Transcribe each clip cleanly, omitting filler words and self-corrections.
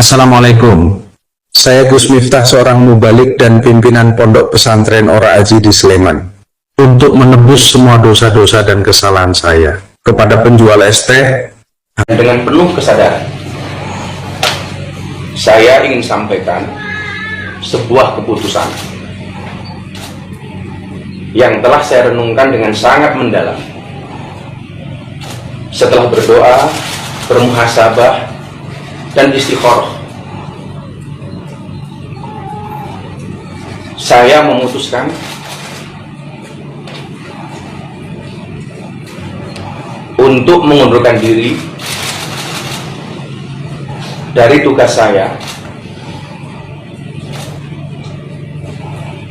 Assalamualaikum. Saya Gus Miftah, seorang mubalik dan pimpinan Pondok Pesantren Ora Aji di Sleman. Untuk menebus semua dosa-dosa dan kesalahan saya kepada penjual es teh, dengan penuh kesadaran, saya ingin sampaikan sebuah keputusan yang telah saya renungkan dengan sangat mendalam. Setelah berdoa, bermuhasabah, dan istikharah, saya memutuskan untuk mengundurkan diri dari tugas saya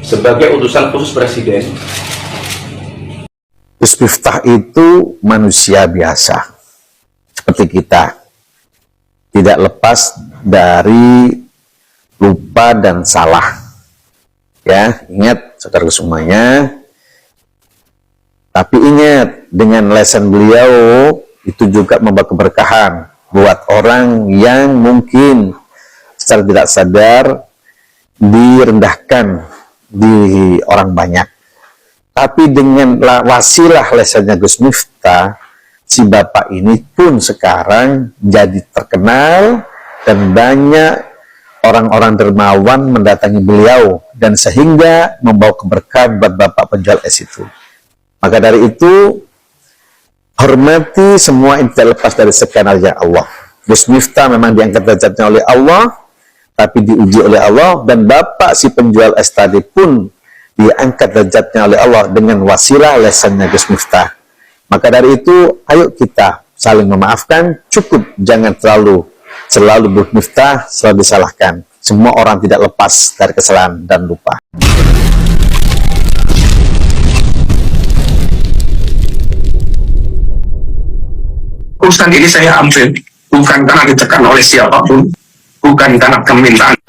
sebagai utusan khusus Presiden. Gus Miftah itu manusia biasa seperti kita, tidak lepas dari lupa dan salah. Ya, ingat saudara semuanya. Tapi ingat, dengan lesan beliau itu juga membawa keberkahan buat orang yang mungkin secara tidak sadar direndahkan di orang banyak. Tapi dengan wasilah lesannya Gus Miftah, si bapak ini pun sekarang jadi terkenal dan banyak orang-orang dermawan mendatangi beliau, dan sehingga membawa keberkahan buat bapak penjual es itu. Maka dari itu, hormati semua yang tidak lepas dari skenario Allah. Gus Miftah memang diangkat derajatnya oleh Allah, tapi diuji oleh Allah, dan bapak si penjual es tadi pun diangkat derajatnya oleh Allah dengan wasilah lesannya Gus Miftah. Maka dari itu, ayo kita saling memaafkan, cukup jangan selalu Gus Miftah selalu disalahkan. Semua orang tidak lepas dari kesalahan dan lupa. Urusan ini saya ambil bukan karena ditekan oleh siapapun, bukan karena permintaan.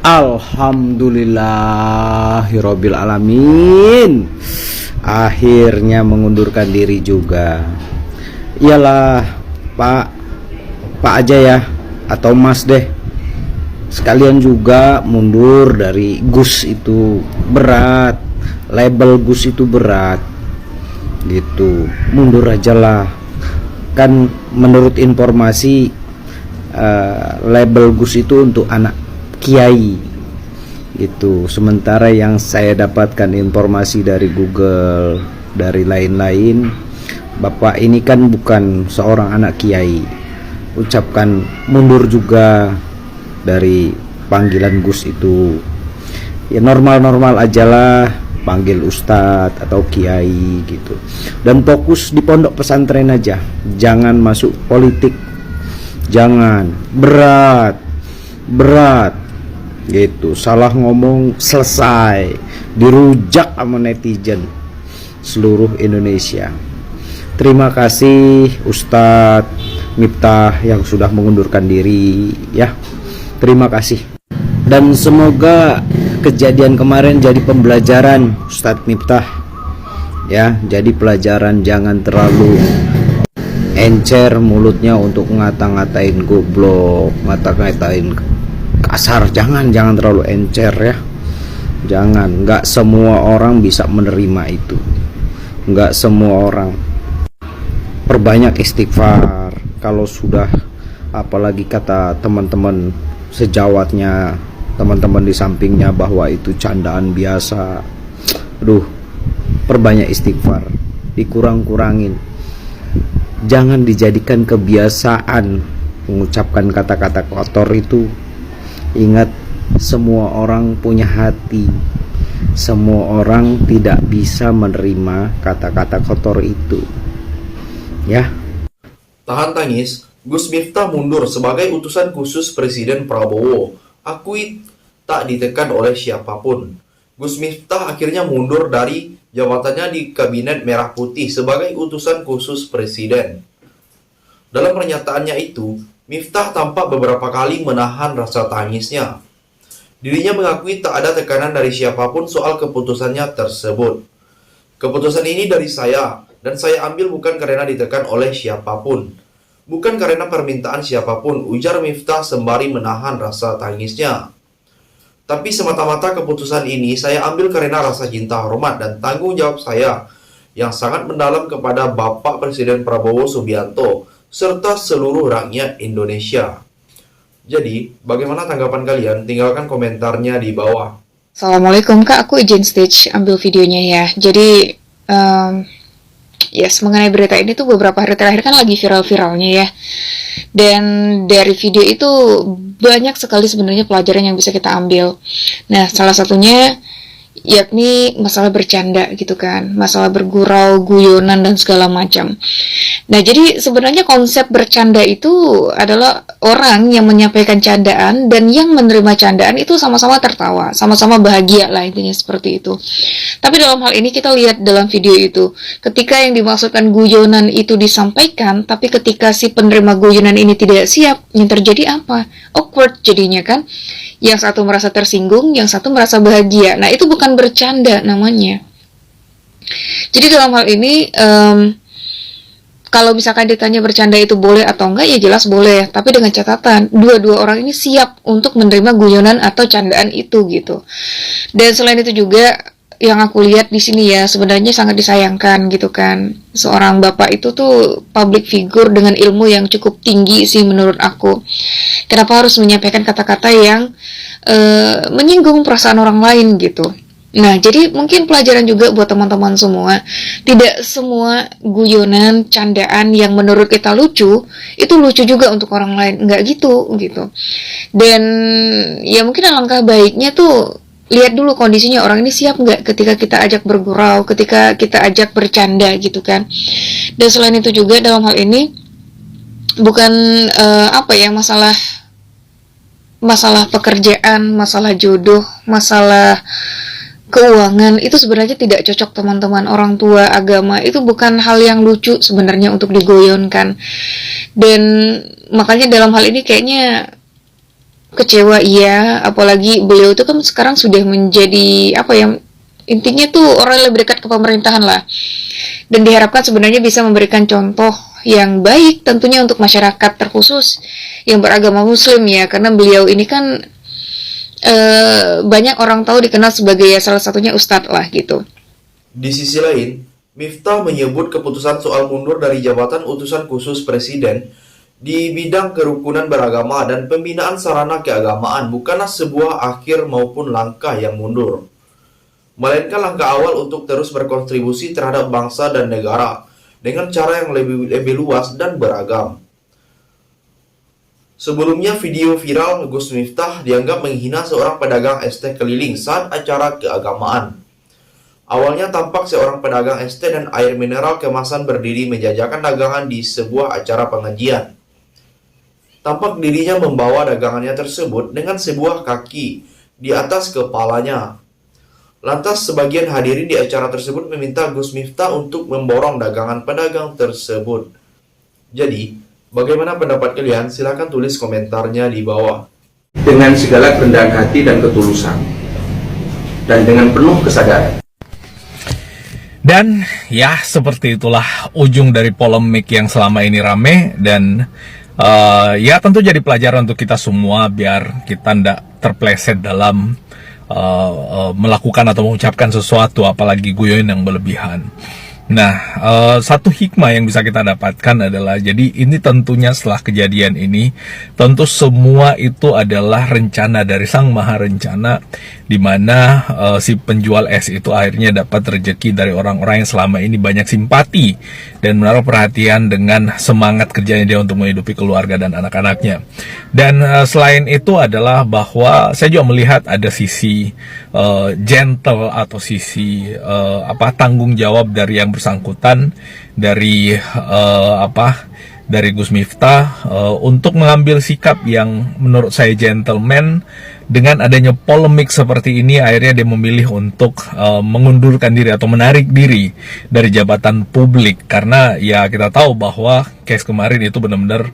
Alhamdulillahirabbil alamin. Akhirnya mengundurkan diri juga. Iyalah, Pak aja ya, atau Mas deh. Sekalian juga mundur dari Gus itu berat. Label Gus itu berat. Gitu. Mundur aja lah. Kan menurut informasi label Gus itu untuk anak kiai gitu. Sementara yang saya dapatkan informasi dari Google, dari lain-lain, bapak ini kan bukan seorang anak kiai. Ucapkan mundur juga dari panggilan Gus itu. Ya normal-normal aja lah, panggil ustadz atau kiai gitu, dan fokus di pondok pesantren aja, jangan masuk politik, jangan berat gitu. Salah ngomong selesai dirujak sama netizen seluruh Indonesia. Terima kasih Ustadz Miftah yang sudah mengundurkan diri ya, terima kasih. Dan semoga kejadian kemarin jadi pembelajaran Ustadz Miftah ya, jadi pelajaran, jangan terlalu encer mulutnya untuk ngata-ngatain goblok, ngata-ngatain kasar. Jangan terlalu encer ya, jangan. Nggak semua orang bisa menerima itu, nggak semua orang. Perbanyak istighfar kalau sudah, apalagi kata teman-teman sejawatnya, teman-teman di sampingnya, bahwa itu candaan biasa. Aduh, perbanyak istighfar, dikurang-kurangin. Jangan dijadikan kebiasaan mengucapkan kata-kata kotor itu. Ingat, semua orang punya hati. Semua orang tidak bisa menerima kata-kata kotor itu. Ya. Tahan tangis, Gus Miftah mundur sebagai utusan khusus Presiden Prabowo. Akui tak ditekan oleh siapapun. Gus Miftah akhirnya mundur dari jabatannya di Kabinet Merah Putih sebagai utusan khusus Presiden. Dalam pernyataannya itu, Miftah tampak beberapa kali menahan rasa tangisnya. Dirinya mengakui tak ada tekanan dari siapapun soal keputusannya tersebut. Keputusan ini dari saya, dan saya ambil bukan karena ditekan oleh siapapun. bukan karena permintaan siapapun, ujar Miftah sembari menahan rasa tangisnya. Tapi semata-mata keputusan ini saya ambil karena rasa cinta, hormat, dan tanggung jawab saya yang sangat mendalam kepada Bapak Presiden Prabowo Subianto serta seluruh rakyat Indonesia. Jadi, bagaimana tanggapan kalian? Tinggalkan komentarnya di bawah. Assalamualaikum Kak, aku izin stage ambil videonya ya. Jadi, yes, mengenai berita ini tuh beberapa hari terakhir kan lagi viral-viralnya ya. Dan dari video itu banyak sekali sebenarnya pelajaran yang bisa kita ambil. Nah, salah satunya yakni masalah bercanda gitu kan, masalah bergurau, guyonan, dan segala macam. Nah, jadi sebenarnya konsep bercanda itu adalah orang yang menyampaikan candaan dan yang menerima candaan itu sama-sama tertawa, sama-sama bahagia lah, intinya seperti itu. Tapi dalam hal ini kita lihat dalam video itu, ketika yang dimaksudkan guyonan itu disampaikan, tapi ketika si penerima guyonan ini tidak siap, yang terjadi apa? Awkward jadinya kan. Yang satu merasa tersinggung, yang satu merasa bahagia. Nah, itu bukan bercanda namanya. Jadi dalam hal ini, kalau misalkan ditanya bercanda itu boleh atau enggak, ya jelas boleh. Tapi dengan catatan, dua-dua orang ini siap untuk menerima guyonan atau candaan itu gitu. Dan selain itu juga, yang aku lihat di sini ya, sebenarnya sangat disayangkan gitu kan. Seorang bapak itu tuh public figure dengan ilmu yang cukup tinggi sih menurut aku. Kenapa harus menyampaikan kata-kata yang menyinggung perasaan orang lain gitu. Nah, jadi mungkin pelajaran juga buat teman-teman semua. Tidak semua guyonan, candaan yang menurut kita lucu, itu lucu juga untuk orang lain. Nggak gitu. Dan ya mungkin alangkah baiknya tuh lihat dulu kondisinya orang ini siap nggak ketika kita ajak bergurau, ketika kita ajak bercanda gitu kan. Dan selain itu juga dalam hal ini bukan masalah pekerjaan, masalah jodoh, masalah keuangan itu sebenarnya tidak cocok teman-teman. Orang tua, agama itu bukan hal yang lucu sebenarnya untuk digoyonkan. Dan makanya dalam hal ini kayaknya kecewa iya, apalagi beliau itu kan sekarang sudah menjadi intinya tuh orang yang lebih dekat ke pemerintahan lah. Dan diharapkan sebenarnya bisa memberikan contoh yang baik tentunya untuk masyarakat terkhusus yang beragama muslim ya, karena beliau ini kan banyak orang tahu dikenal sebagai salah satunya ustadz lah gitu. Di sisi lain, Miftah menyebut keputusan soal mundur dari jabatan utusan khusus presiden di bidang kerukunan beragama dan pembinaan sarana keagamaan bukanlah sebuah akhir maupun langkah yang mundur, melainkan langkah awal untuk terus berkontribusi terhadap bangsa dan negara dengan cara yang lebih luas dan beragam. Sebelumnya, video viral Gus Miftah dianggap menghina seorang pedagang es teh keliling saat acara keagamaan. Awalnya tampak seorang pedagang es teh dan air mineral kemasan berdiri menjajakan dagangan di sebuah acara pengajian. Tampak dirinya membawa dagangannya tersebut dengan sebuah kaki di atas kepalanya. Lantas sebagian hadirin di acara tersebut meminta Gus Miftah untuk memborong dagangan pedagang tersebut. Jadi, bagaimana pendapat kalian? Silahkan tulis komentarnya di bawah. Dengan segala kerendahan hati dan ketulusan, dan dengan penuh kesadaran. Dan ya seperti itulah ujung dari polemik yang selama ini rame. Dan ya tentu jadi pelajaran untuk kita semua biar kita tidak terpleset dalam melakukan atau mengucapkan sesuatu, apalagi guyon yang berlebihan. Nah, satu hikmah yang bisa kita dapatkan adalah, jadi ini tentunya setelah kejadian ini, tentu semua itu adalah rencana dari Sang Maha Rencana, di mana si penjual es itu akhirnya dapat rezeki dari orang-orang yang selama ini banyak simpati dan menaruh perhatian dengan semangat kerjanya dia untuk menghidupi keluarga dan anak-anaknya. Dan selain itu adalah bahwa saya juga melihat ada sisi gentle atau sisi tanggung jawab dari yang bersangkutan, dari dari Gus Miftah untuk mengambil sikap yang menurut saya gentleman dengan adanya polemik seperti ini, akhirnya dia memilih untuk mengundurkan diri atau menarik diri dari jabatan publik, karena ya kita tahu bahwa case kemarin itu benar-benar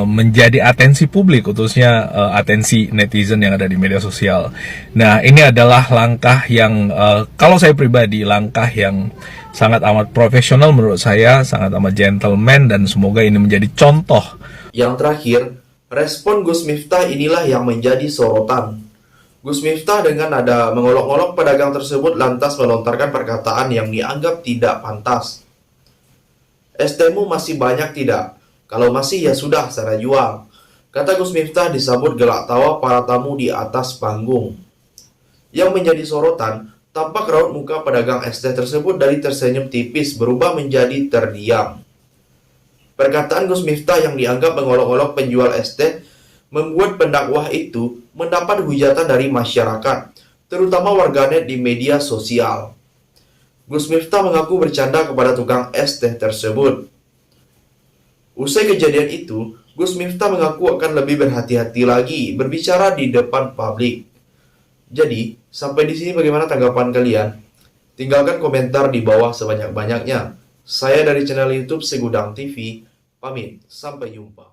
menjadi atensi publik, khususnya atensi netizen yang ada di media sosial. Nah, ini adalah langkah yang kalau saya pribadi, langkah yang sangat amat profesional menurut saya, sangat amat gentleman, dan semoga ini menjadi contoh. Yang terakhir, respon Gus Miftah inilah yang menjadi sorotan. Gus Miftah dengan nada mengolok-olok pedagang tersebut lantas melontarkan perkataan yang dianggap tidak pantas. ST-mu masih banyak tidak? Kalau masih ya sudah, saya jual. Kata Gus Miftah disambut gelak tawa para tamu di atas panggung. Yang menjadi sorotan, tampak raut muka pedagang ST tersebut dari tersenyum tipis berubah menjadi terdiam. Perkataan Gus Miftah yang dianggap mengolok-olok penjual ST membuat pendakwah itu mendapat hujatan dari masyarakat, terutama warganet di media sosial. Gus Miftah mengaku bercanda kepada tukang ST tersebut. Usai kejadian itu, Gus Miftah mengaku akan lebih berhati-hati lagi berbicara di depan publik. Jadi, sampai di sini bagaimana tanggapan kalian? Tinggalkan komentar di bawah sebanyak-banyaknya. Saya dari channel YouTube Segudang TV, pamit. Sampai jumpa.